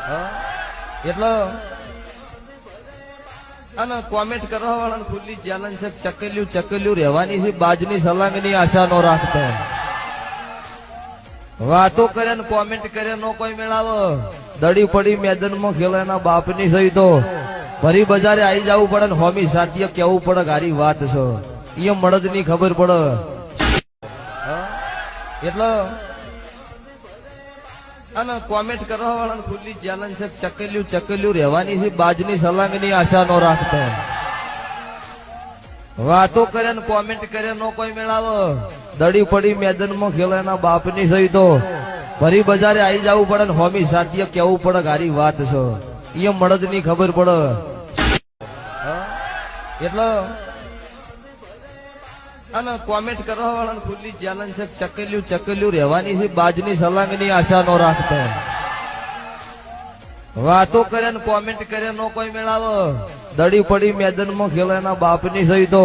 એટલે અને કોમેન્ટ કરવા વાળા ખુલ્લી ચેલેન્જ છે, ચકેલ્યું ચકેલ્યું રહેવાની છે, બાજની સલાંગની આશા નો રાખતો. વાતો કરે ને કોમેન્ટ કરે નો કોઈ મેળાવ, દડી પડી મેદાનમાં ખેલો એના બાપની સહી તો ફરી બજારે આવી જવું પડે ને હોમી સાથીએ કેવું પડે ગારી વાત છે, એ મળદ ની ખબર પડે. એટલે અને કોમેન્ટ કરવા વાળા ખુલ્લી ચેલેન્જ છે, ચકેલ્યું ચકેલ્યું રહેવાની છે, બાજની સલાંગની આશા નો રાખતો. વાતો કરે ને કોમેન્ટ કરે નો કોઈ મેળાવ, દડી પડી મેદાનમાં ખેલો એના બાપની સહી તો ફરી બજારે આવી જવું પડે ને હોમી સાથીએ કેવું પડે ગારી વાત છે, એ મળદ ની ખબર પડે. એટલે અને કોમેન્ટ કરવા વાળા ખુલ્લી ચેલેન્જ છે, ચકેલ્યું ચકેલ્યું રહેવાની છે, બાજની સલાંગની આશા નો રાખતો. વાતો કરે ને કોમેન્ટ કરે નો કોઈ મેળાવ, દડી પડી મેદાનમાં ખેલો એના બાપની સહી તો